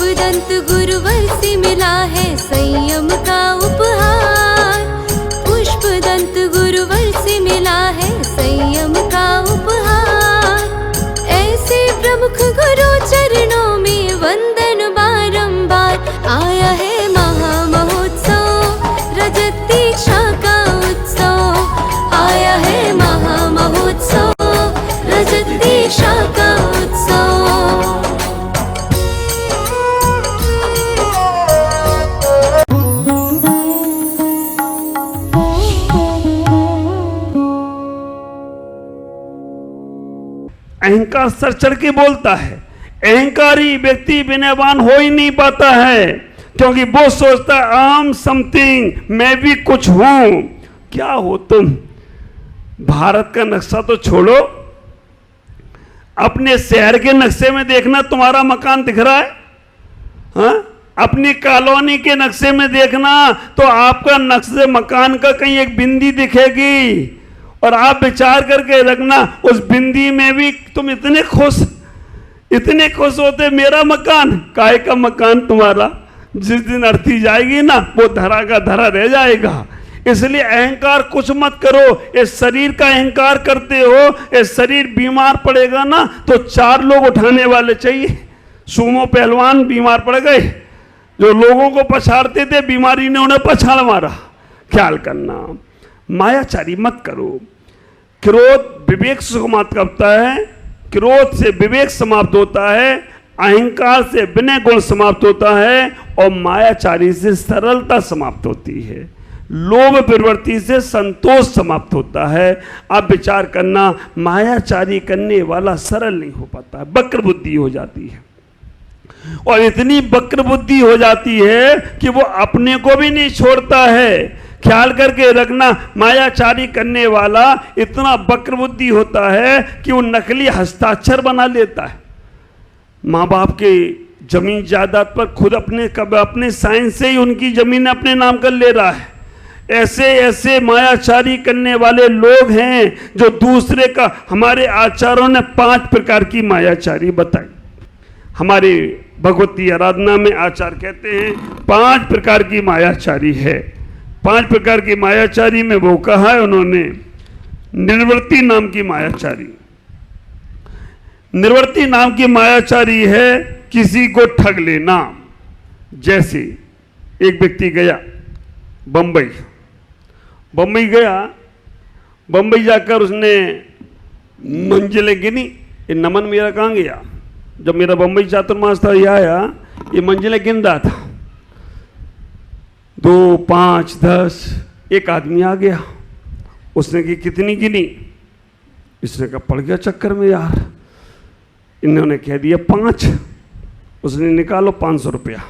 पुष्पदंत गुरुवर से मिला है संयम का उपहार। पुष्पदंत गुरुवर से मिला है संयम का उपहार। ऐसे प्रमुख गुरु चरणों में वंदन बारंबार। आया है महामहोत्सव रजत दीक्षा का उत्सव। आया है महामहोत्सव रजत दीक्षा का उत्सव। अहंकार सर चढ़ के बोलता है। अहंकारी व्यक्ति विनयवान हो ही नहीं पाता है, क्योंकि वो सोचता है आई एम समथिंग, मैं भी कुछ हूं। क्या हो तुम? भारत का नक्शा तो छोड़ो, अपने शहर के नक्शे में देखना तुम्हारा मकान दिख रहा है? हाँ, अपनी कॉलोनी के नक्शे में देखना तो आपका नक्शे मकान का कहीं एक बिंदी दिखेगी, और आप विचार करके रखना उस बिंदी में भी तुम इतने खुश होते मेरा मकान। काय का मकान तुम्हारा? जिस दिन अर्थी जाएगी ना वो धरा का धरा रह जाएगा। इसलिए अहंकार कुछ मत करो। इस शरीर का अहंकार करते हो, इस शरीर बीमार पड़ेगा ना तो 4 लोग उठाने वाले चाहिए। सूमो पहलवान बीमार पड़ गए, जो लोगों को पछाड़ते थे बीमारी ने उन्हें पछाड़ मारा। ख्याल करना, मायाचारी मत करो। क्रोध विवेक से समाप्त करता है, क्रोध से विवेक समाप्त होता है, अहंकार से विनय गुण समाप्त होता है, और मायाचारी से सरलता समाप्त होती है। लोभ प्रवृत्ति से संतोष समाप्त होता है। आप विचार करना, मायाचारी करने वाला सरल नहीं हो पाता, वक्र बुद्धि हो जाती है, और इतनी वक्र बुद्धि हो जाती है कि वो अपने को भी नहीं छोड़ता है। ख्याल करके रखना, मायाचारी करने वाला इतना वक्र बुद्धि होता है कि वो नकली हस्ताक्षर बना लेता है। माँ बाप के जमीन जायदाद पर खुद अपने साइन से ही उनकी जमीन अपने नाम कर ले रहा है। ऐसे ऐसे मायाचारी करने वाले लोग हैं जो दूसरे का। हमारे आचार्यों ने 5 प्रकार की मायाचारी बताई। हमारे भगवती आराधना में आचार्य कहते हैं 5 प्रकार की मायाचारी है। 5 प्रकार की मायाचारी में वो कहा है उन्होंने, निर्वृत्ति नाम की मायाचारी। निर्वृत्ति नाम की मायाचारी है किसी को ठग लेना। जैसे एक व्यक्ति गया बंबई गया, बंबई जाकर उसने मंजिलें गिनी। ये नमन मेरा कहाँ गया? जब मेरा बंबई चातुर्मास था, ये आया, ये मंजिलें गिन रहा था। 2, 5, 10। एक आदमी आ गया, उसने की कितनी गिनी? इसने कहा पड़ गया चक्कर में यार। इन्होंने कह दिया 5। उसने निकालो 500 रुपया।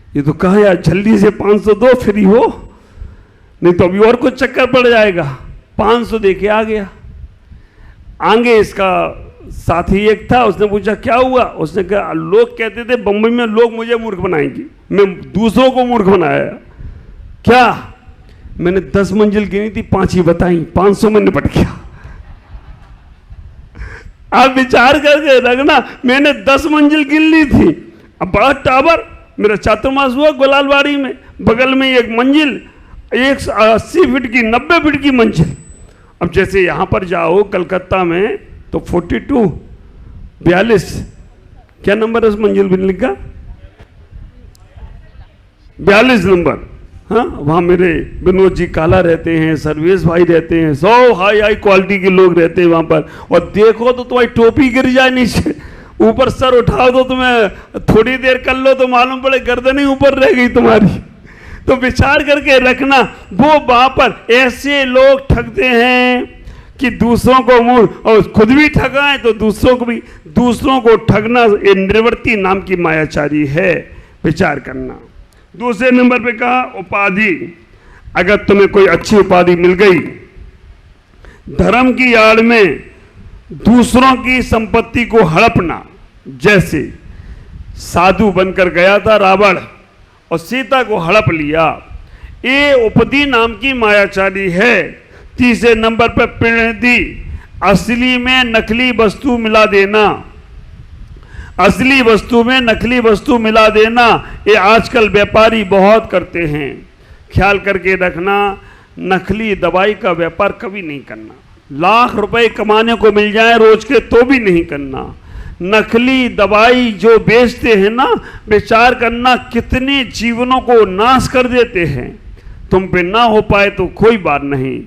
ये तो कहा यार जल्दी से 500 दो फ्री हो, नहीं तो अभी और कुछ चक्कर पड़ जाएगा। 500 देके आ गया। आगे इसका साथी एक था, उसने पूछा क्या हुआ? उसने कहा लोग कहते थे बंबई में लोग मुझे मूर्ख बनाएंगे, मैं दूसरों को मूर्ख बनाया। क्या? मैंने 10 मंजिल गिनी थी, 5 ही बताई, 500 में निपट गया। आप विचार करके रखना, मैंने 10 मंजिल गिन ली थी। अब बड़ा टावर, मेरा चातुर्मास हुआ गोलालबाड़ी में, बगल में एक मंजिल 180 फीट की, 90 फीट की मंजिल। अब जैसे यहाँ पर जाओ कलकत्ता में तो 42 क्या नंबर है उस मंजिल बिल्डिंग का? 42 नंबर। हाँ, वहाँ मेरे विनोद जी काला रहते हैं, सर्वेश भाई रहते हैं, 100 हाई क्वालिटी के लोग रहते हैं वहाँ पर। और देखो तो तुम्हारी टोपी गिर जाए नीचे, ऊपर सर उठाओ तो तुम्हें थोड़ी देर कर लो तो मालूम पड़े गर्दन ही ऊपर रह गई तुम्हारी। तो विचार करके रखना, वो वहाँ पर ऐसे लोग ठगते हैं कि दूसरों को और खुद भी ठगाएं तो दूसरों को ठगना ये निर्वृत्ति नाम की मायाचारी है। विचार करना। दूसरे नंबर पे कहा उपाधि। अगर तुम्हें कोई अच्छी उपाधि मिल गई, धर्म की आड़ में दूसरों की संपत्ति को हड़पना। जैसे साधु बनकर गया था रावण और सीता को हड़प लिया, ये उपधि नाम की मायाचारी है। तीसरे नंबर पर प्रणति, असली में नकली वस्तु मिला देना। असली वस्तु में नकली वस्तु मिला देना, ये आजकल व्यापारी बहुत करते हैं। ख्याल करके रखना, नकली दवाई का व्यापार कभी नहीं करना। लाख रुपए कमाने को मिल जाए रोज के तो भी नहीं करना। नकली दवाई जो बेचते हैं ना, विचार करना कितने जीवनों को नाश कर देते हैं। तुम पे ना हो पाए तो कोई बात नहीं।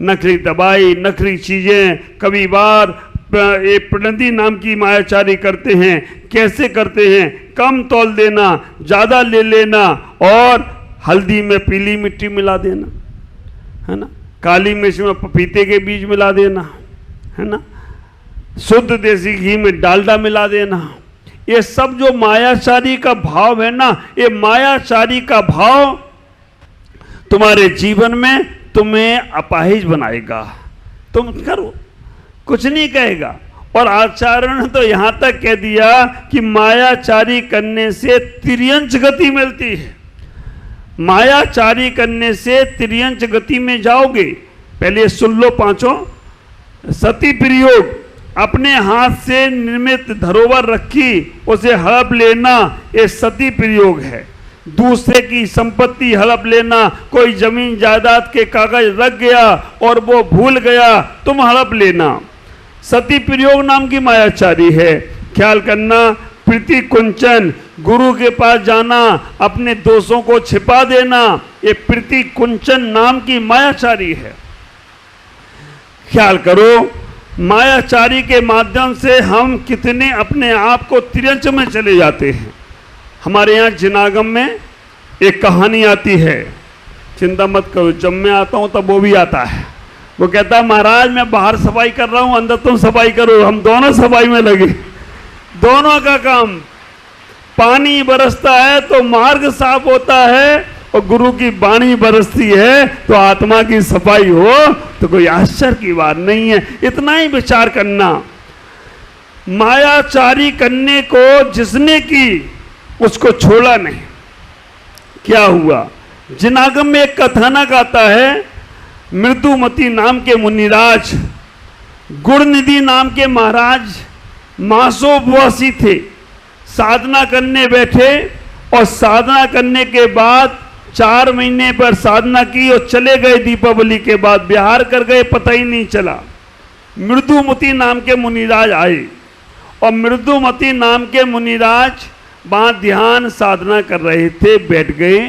नकली दवाई, नकली चीजें, कभी बार ये प्रणति नाम की मायाचारी करते हैं। कैसे करते हैं? कम तौल देना, ज्यादा ले लेना और हल्दी में पीली मिट्टी मिला देना, है ना, काली मिर्च में पपीते के बीज मिला देना, है ना, शुद्ध देसी घी में डालडा मिला देना। ये सब जो मायाचारी का भाव है ना, ये मायाचारी का भाव तुम्हारे जीवन में तुम्हें अपाहिज बनाएगा। तुम करो, कुछ नहीं कहेगा। और आचार्य ने तो यहां तक कह दिया कि मायाचारी करने से तिर्यंच गति मिलती है। मायाचारी करने से तिर्यंच गति में जाओगे। पहले सुन लो पांचों। सती प्रयोग, अपने हाथ से निर्मित धरोहर रखी, उसे हड़प लेना, ये सती प्रयोग है। दूसरे की संपत्ति हड़प लेना, कोई जमीन जायदाद के कागज रख गया और वो भूल गया, तुम हड़प लेना, सती प्रयोग नाम की मायाचारी है। ख्याल करना, प्रीति कुंचन, गुरु के पास जाना, अपने दोषों को छिपा देना, ये प्रीति कुंचन नाम की मायाचारी है। ख्याल करो, मायाचारी के माध्यम से हम कितने अपने आप को तिर्यंच में चले जाते हैं। हमारे यहाँ जिनागम में एक कहानी आती है, चिंता मत करो, जब मैं आता हूँ तब वो भी आता है। वो कहता है, महाराज मैं बाहर सफाई कर रहा हूँ, अंदर तुम सफाई करो। हम दोनों सफाई में लगे, दोनों का काम। पानी बरसता है तो मार्ग साफ होता है, और गुरु की वाणी बरसती है तो आत्मा की सफाई हो, तो कोई आश्चर्य की बात नहीं है। इतना ही विचार करना। मायाचारी करने को जिसने की उसको छोड़ा नहीं। क्या हुआ? जिनागम में एक कथानक आता है। मृदुमती नाम के मुनिराज, गुणनिधि नाम के महाराज मासोपवासी थे। साधना करने बैठे और साधना करने के बाद 4 महीने पर साधना की और चले गए। दीपावली के बाद बिहार कर गए, पता ही नहीं चला। मृदुमती नाम के मुनिराज आए और मृदुमती नाम के मुनिराज वहां ध्यान साधना कर रहे थे, बैठ गए।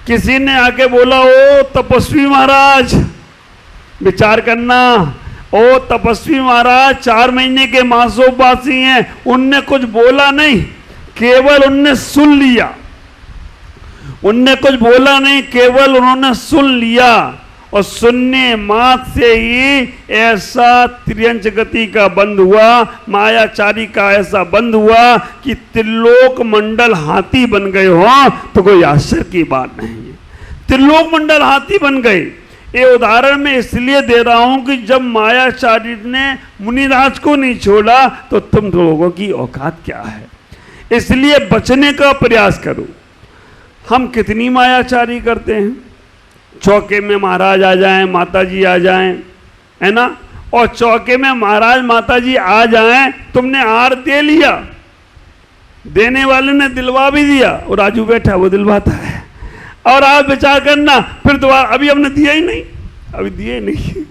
किसी ने आके बोला, ओ तपस्वी महाराज, विचार करना, ओ तपस्वी महाराज 4 महीने के मासोपवासी हैं। उनने कुछ बोला नहीं, केवल उनने सुन लिया। उनने कुछ बोला नहीं, केवल उन्होंने सुन लिया। और सुनने मात्र से ही ऐसा त्रियंच गति का बंद हुआ, मायाचारी का ऐसा बंद हुआ कि त्रिलोक मंडल हाथी बन गए हो, तो कोई आश्चर्य की बात नहीं है। त्रिलोक मंडल हाथी बन गए। ये उदाहरण मैं इसलिए दे रहा हूं कि जब मायाचारी ने मुनिराज को नहीं छोड़ा तो तुम लोगों की औकात क्या है। इसलिए बचने का प्रयास करो। हम कितनी मायाचारी करते हैं। चौके में महाराज आ जाएं, माता जी आ जाएं, है ना, और चौके में महाराज माता जी आ जाएं, तुमने आर दे लिया, देने वाले ने दिलवा भी दिया, और राजू बैठा वो दिलवाता है, और आप विचार करना फिर दोबारा, अभी हमने दिया ही नहीं, अभी दिए ही नहीं,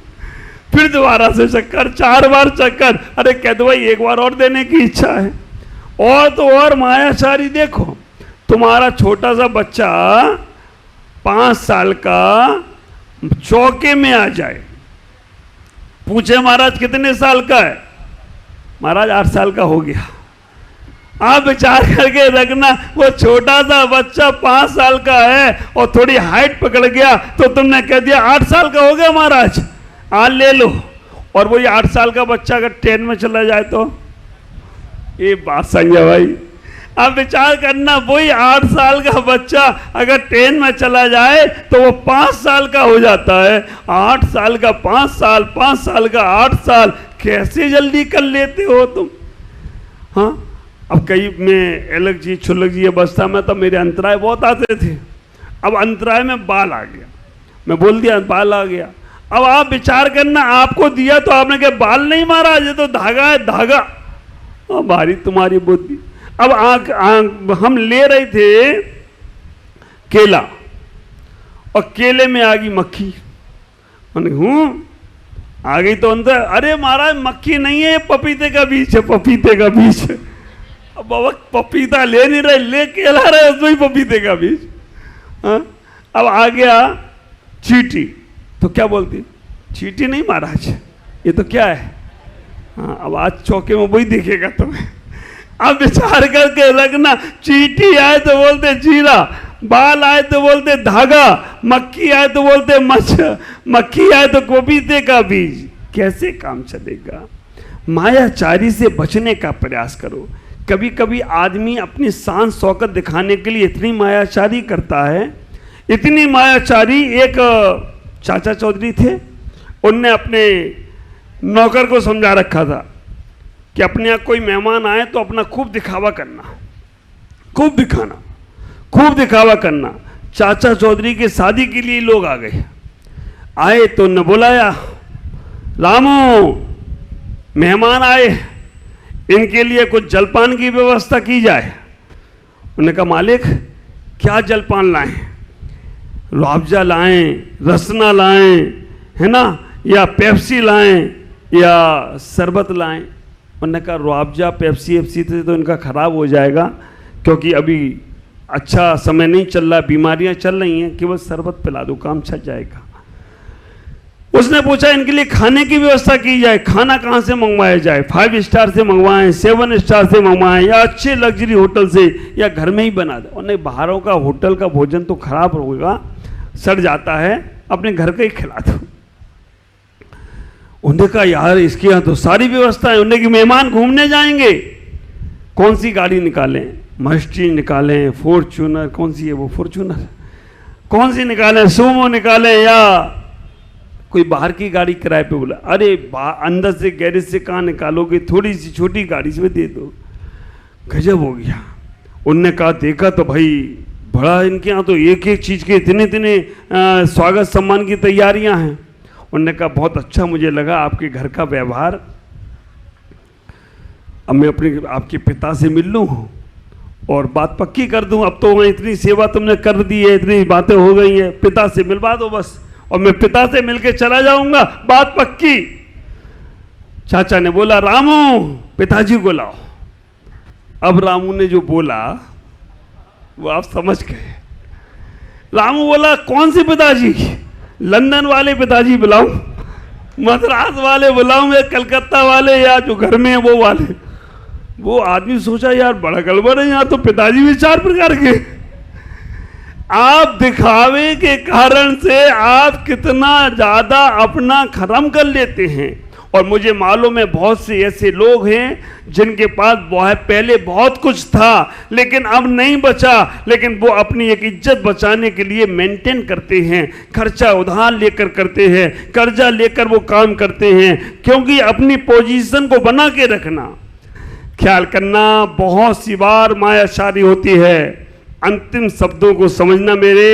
फिर दोबारा से चक्कर, 4 बार चक्कर। अरे कह दो भाई एक बार और देने की इच्छा है। और तो और मायाचारी देखो, तुम्हारा छोटा सा बच्चा 5 साल का चौके में आ जाए, पूछे महाराज कितने साल का है, महाराज 8 साल का हो गया। आप विचार करके रखना, वो छोटा सा बच्चा 5 साल का है और थोड़ी हाइट पकड़ गया तो तुमने कह दिया 8 साल का हो गया महाराज, आज ले लो। और वही 8 साल का बच्चा अगर ट्रेन में चला जाए तो, ये बात संजय भाई आप विचार करना, वही 8 साल का बच्चा अगर ट्रेन में चला जाए तो वो 5 साल का हो जाता है। 8 साल का 5 साल, 5 साल का 8 साल, कैसे जल्दी कर लेते हो तुम। हाँ, अब कई में एलक जी, छुलक जी अवस्था में तो मेरे अंतराय बहुत आते थे। अब अंतराय में बाल आ गया, मैं बोल दिया बाल आ गया। अब आप विचार करना, आपको दिया तो आपने कहा बाल नहीं महाराज, ये तो धागा है, धागा, भारी तुम्हारी बुद्धि। अब हम ले रहे थे केला और केले में आ गई मक्खी। आ गई तो अंदर, अरे महाराज मक्खी नहीं है, पपीते का बीज है, पपीते का बीज है। अब बाबा पपीता ले नहीं रहे, ले केला रहे, उसमें ही पपीते का बीज। अब आ गया चींटी, तो क्या बोलती, चींटी नहीं महाराज, ये तो क्या है। हाँ, अब आज चौके में वही दिखेगा तुम्हें। अब विचार करके रखना, चींटी आए तो बोलते जीरा, बाल आए तो बोलते धागा, मक्खी आए तो बोलते मक्खी आए तो पपीते का बीज। कैसे काम चलेगा। मायाचारी से बचने का प्रयास करो। कभी कभी आदमी अपनी शान शौकत दिखाने के लिए इतनी मायाचारी करता है, इतनी मायाचारी। एक चाचा चौधरी थे, उनने अपने नौकर को समझा रखा था कि अपने यहाँ कोई मेहमान आए तो अपना खूब दिखावा करना, खूब दिखाना, खूब दिखावा करना। चाचा चौधरी के शादी के लिए लोग आ गए, आए तो न बुलाया, रामू मेहमान आए, इनके लिए कुछ जलपान की व्यवस्था की जाए। उन्होंने कहा मालिक क्या जलपान लाएं, रुअफ़ज़ा लाएं, रसना लाएं, है ना, या पेप्सी लाएं, या शरबत लाएं। उन्होंने कहा रुअफ़ज़ा पेप्सी एप्सी से तो इनका ख़राब हो जाएगा, क्योंकि अभी अच्छा समय नहीं चल रहा, बीमारियां चल रही हैं, केवल शरबत पिला दो, काम छट जाएगा। उसने पूछा इनके लिए खाने की व्यवस्था की जाए, खाना कहाँ से मंगवाया जाए, 5 स्टार से मंगवाएं, 7 स्टार से मंगवाएं, या अच्छे लग्जरी होटल से, या घर में ही बना दें। उन्हें बाहरों का होटल का भोजन तो खराब होगा, सड़ जाता है, अपने घर का ही खिला दो। उन्होंने कहा यार इसके यहाँ तो सारी व्यवस्था है। उन्होंने कि मेहमान घूमने जाएंगे, कौन सी गाड़ी निकालें, मस्टी निकालें, फॉर्चूनर, कौन सी है वो फॉर्चूनर, कौन सी निकालें, सूमो निकालें, या कोई बाहर की गाड़ी किराए पे। बोला अरे अंदर से गैरेज से कहाँ निकालोगे, थोड़ी सी छोटी गाड़ी से दे दो। गजब हो गया। उनने कहा देखा तो भाई बड़ा इनके यहाँ तो एक एक चीज़ के इतने इतने स्वागत सम्मान की तैयारियां हैं। उनने कहा बहुत अच्छा मुझे लगा आपके घर का व्यवहार, अब मैं अपने आपके पिता से मिल लूँ और बात पक्की कर दूं। अब तो इतनी सेवा तुमने कर दी है, इतनी बातें हो गई हैं, पिता से मिलवा दो बस, और मैं पिता से मिलके चला जाऊंगा, बात पक्की। चाचा ने बोला रामू पिताजी को लाओ। अब रामू ने जो बोला वो आप समझ गए। रामू बोला कौन से पिताजी, लंदन वाले पिताजी बुलाऊं, मद्रास वाले बुलाऊं, या कलकत्ता वाले, या जो घर में है वो वाले। वो आदमी सोचा यार बड़ा गड़बड़ है, यहाँ तो पिताजी भी 4 प्रकार के। आप दिखावे के कारण से आप कितना ज्यादा अपना खरम कर लेते हैं। और मुझे मालूम है बहुत से ऐसे लोग हैं जिनके पास पहले बहुत कुछ था लेकिन अब नहीं बचा, लेकिन वो अपनी एक इज्जत बचाने के लिए मेंटेन करते हैं, खर्चा उधार लेकर करते हैं, कर्जा लेकर वो काम करते हैं, क्योंकि अपनी पोजीशन को बना के रखना। ख्याल करना, बहुत सी बार मायाशारी होती है। अंतिम शब्दों को समझना मेरे,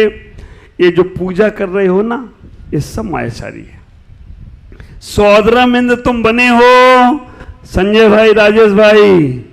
ये जो पूजा कर रहे हो ना ये सब मायाशारी है। सौदरामिंद तुम बने हो संजय भाई, राजेश भाई,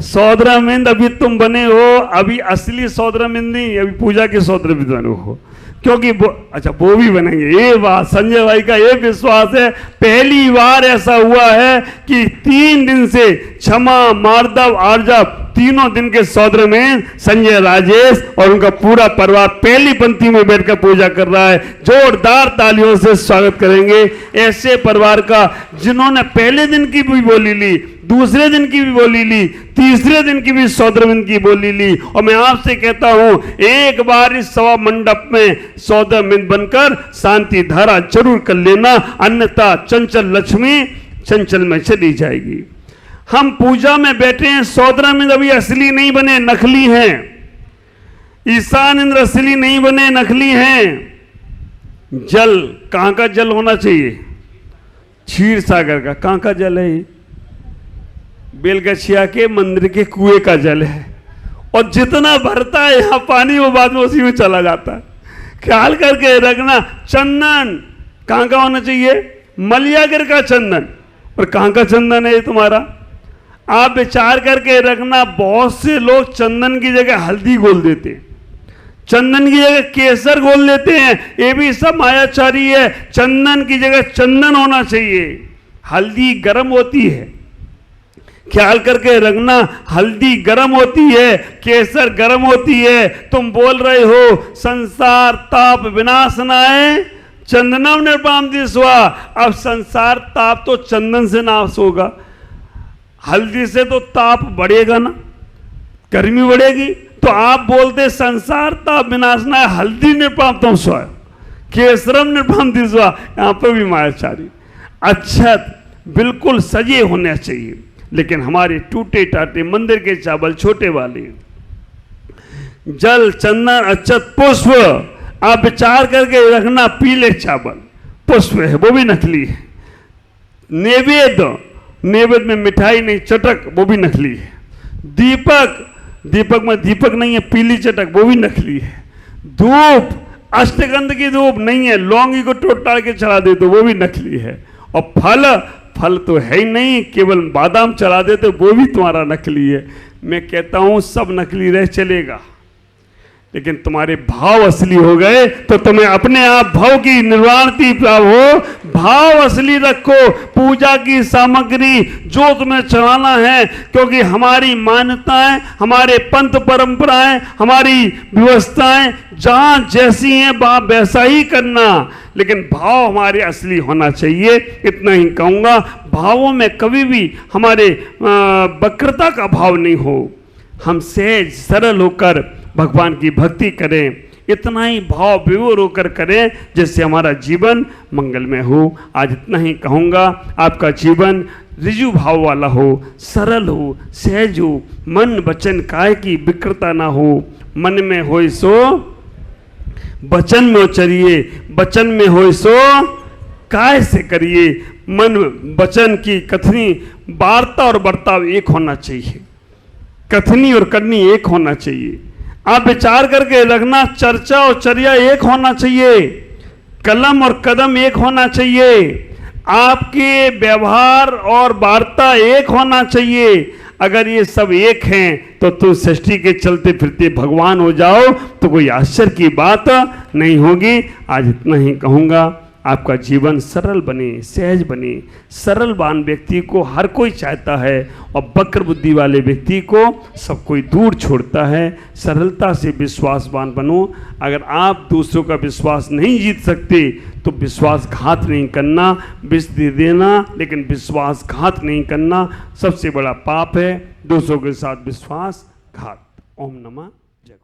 सौदरामिंद अभी तुम बने हो, अभी असली सौदरामिंद नहीं, अभी पूजा के सौदरामिंद बने हो, क्योंकि वो भी बनेंगे। ये बात संजय भाई का ये विश्वास है। पहली बार ऐसा हुआ है कि 3 दिन से क्षमा मार्दव आर्जव तीनों दिन के सौदर में संजय, राजेश और उनका पूरा परिवार पहली पंक्ति में बैठकर पूजा कर रहा है। जोरदार तालियों से स्वागत करेंगे ऐसे परिवार का जिन्होंने पहले दिन की भी बोली ली, दूसरे दिन की भी बोली ली, तीसरे दिन की भी सौदरमिंद की बोली ली। और मैं आपसे कहता हूं एक बार इस सभा मंडप में सौदरमिंद बनकर शांति धारा जरूर कर लेना, अन्यथा चंचल लक्ष्मी चंचल में चली जाएगी। हम पूजा में बैठे हैं, सौदरामिंद अभी असली नहीं बने, नकली हैं। ईशान इंद्र असली नहीं बने, नकली हैं। जल कहां का जल होना चाहिए? क्षीर सागर का। कहां का जल है? बेलगछिया के मंदिर के कुएं का जल है। और जितना भरता है यहां पानी वो बाद में उसी में चला जाता है। ख्याल करके रखना। चंदन कहां का होना चाहिए? मलियागिर का चंदन। और कहां का चंदन है तुम्हारा? आप विचार करके रखना, बहुत से लोग चंदन की जगह हल्दी घोल देते हैं, चंदन की जगह केसर घोल देते हैं, ये भी सब मायाचारी है। चंदन की जगह चंदन होना चाहिए। हल्दी गर्म होती है, ख्याल करके रखना, हल्दी गर्म होती है, केसर गर्म होती है। तुम बोल रहे हो संसार ताप विनाशनाय चंदनम निर्वाम दिस्वा, अब संसार ताप तो चंदन से नाश होगा, हल्दी से तो ताप बढ़ेगा ना, गर्मी बढ़ेगी। तो आप बोलते संसार ताप विनाशनाय हल्दी निर्वाम तुम स्व, केसरम निर्वाम दिस्वा, यहां पर भी मायाचारी। अच्छत बिल्कुल सजे होने चाहिए, लेकिन हमारे टूटे टाटे मंदिर के चावल छोटे वाले, जल चंदन अक्षत पुष्प, आप विचार करके रखना, पीले चावल पुष्प है वो भी नकली है। नैवेद्य में मिठाई नहीं, चटक वो भी नकली है। दीपक में दीपक नहीं है, पीली चटक वो भी नकली है। धूप अष्टगंध की धूप नहीं है, लौंगी को टोट टाड़ के चढ़ा दे तो वो भी नकली है। और फल तो है ही नहीं, केवल बादाम चढ़ा देते वो भी तुम्हारा नकली है। मैं कहता हूं सब नकली रह चलेगा, लेकिन तुम्हारे भाव असली हो गए तो तुम्हें अपने आप भाव की निर्वाणती प्राप्त हो। भाव असली रखो, पूजा की सामग्री जो तुम्हें चढ़ाना है, क्योंकि हमारी मान्यताएं, हमारे पंथ परंपराएं, हमारी व्यवस्थाएं जहां जैसी हैं वहां वैसा ही करना, लेकिन भाव हमारे असली होना चाहिए। इतना ही कहूंगा, भावों में कभी भी हमारे वक्रता का भाव नहीं हो। हम सहज सरल होकर भगवान की भक्ति करें, इतना ही भाव विभोर होकर करें जिससे हमारा जीवन मंगलमय हो। आज इतना ही कहूँगा, आपका जीवन ऋजु भाव वाला हो, सरल हो, सहज हो, मन वचन काय की विकृता ना हो। मन में होय सो वचन में उचरिए, वचन में होय सो काय से करिए। मन वचन की कथनी वार्ता और बर्ताव एक होना चाहिए, कथनी और करनी एक होना चाहिए। आप विचार करके रखना, चर्चा और चर्या एक होना चाहिए, कलम और कदम एक होना चाहिए, आपके व्यवहार और वार्ता एक होना चाहिए। अगर ये सब एक हैं तो तुम सृष्टि के चलते फिरते भगवान हो जाओ तो कोई आश्चर्य की बात नहीं होगी। आज इतना ही कहूँगा, आपका जीवन सरल बने, सहज बने। सरलवान व्यक्ति को हर कोई चाहता है और वक्र बुद्धि वाले व्यक्ति को सब कोई दूर छोड़ता है। सरलता से विश्वासवान बनो। अगर आप दूसरों का विश्वास नहीं जीत सकते तो विश्वासघात नहीं करना, विष दे देना, लेकिन विश्वासघात नहीं करना सबसे बड़ा पाप है, दूसरों के साथ विश्वासघात। ओम नमः जय गुरुदेव।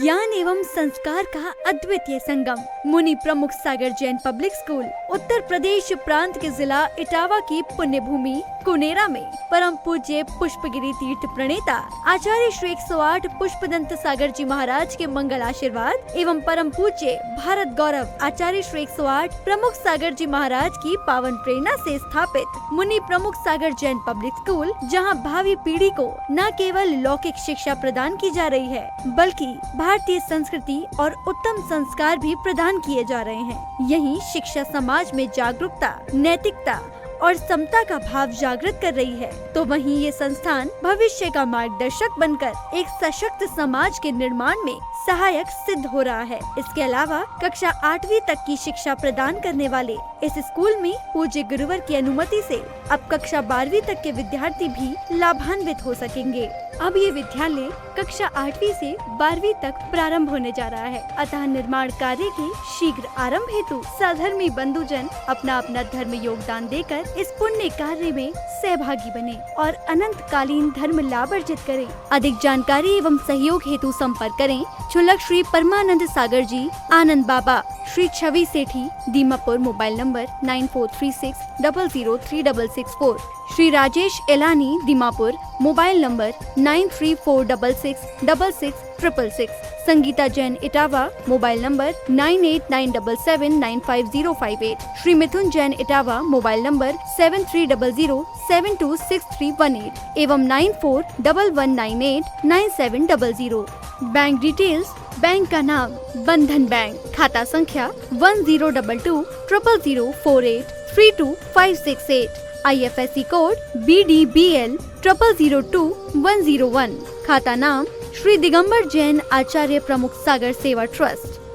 ज्ञान एवं संस्कार का अद्वितीय संगम, मुनि प्रमुख सागर जैन पब्लिक स्कूल उत्तर प्रदेश प्रांत के जिला इटावा की पुण्य भूमि कुनेरा में परम पूज्य पुष्पगिरी तीर्थ प्रणेता आचार्य श्री 108 पुष्पदंत सागर जी महाराज के मंगल आशीर्वाद एवं परम पूज्य भारत गौरव आचार्य श्री 108 प्रमुख सागर जी महाराज की पावन प्रेरणा से स्थापित मुनि प्रमुख सागर जैन पब्लिक स्कूल, जहां भावी पीढ़ी को न केवल लौकिक शिक्षा प्रदान की जा रही है, बल्कि भारतीय संस्कृति और उत्तम संस्कार भी प्रदान किए जा रहे हैं। यही शिक्षा समाज में जागरूकता, नैतिकता और समता का भाव जागृत कर रही है, तो वहीं ये संस्थान भविष्य का मार्गदर्शक बनकर एक सशक्त समाज के निर्माण में सहायक सिद्ध हो रहा है। इसके अलावा कक्षा 8वीं तक की शिक्षा प्रदान करने वाले इस स्कूल में पूज्य गुरुवर की अनुमति से अब कक्षा 12वीं तक के विद्यार्थी भी लाभान्वित हो सकेंगे। अब ये विद्यालय कक्षा 8वीं से 12वीं तक प्रारंभ होने जा रहा है, अतः निर्माण कार्य के शीघ्र आरंभ हेतु सधर्मी बंधुजन अपना अपना धर्म योगदान देकर इस पुण्य कार्य में सहभागी बने और अनंत कालीन धर्म लाभ अर्जित करें। अधिक जानकारी एवं सहयोग हेतु संपर्क करें Kshullak Shri Parmanand Sagar ji, Anand Baba, Shri Chhavi Sethi, Dimapur, mobile number 9436003664, Shri Rajesh Elani, Dimapur, mobile number 9346666666, Sangeeta Jain, Etawah, mobile number 9897795058, Shri Mithun Jain, Etawah, mobile number 7300726318 एवं 9411989700। बैंक डिटेल्स बैंक का नाम बंधन बैंक। खाता संख्या 1022000048325668। IFSC code BDBL 00020101। खाता नाम श्री दिगंबर जैन आचार्य प्रमुख सागर सेवा ट्रस्ट।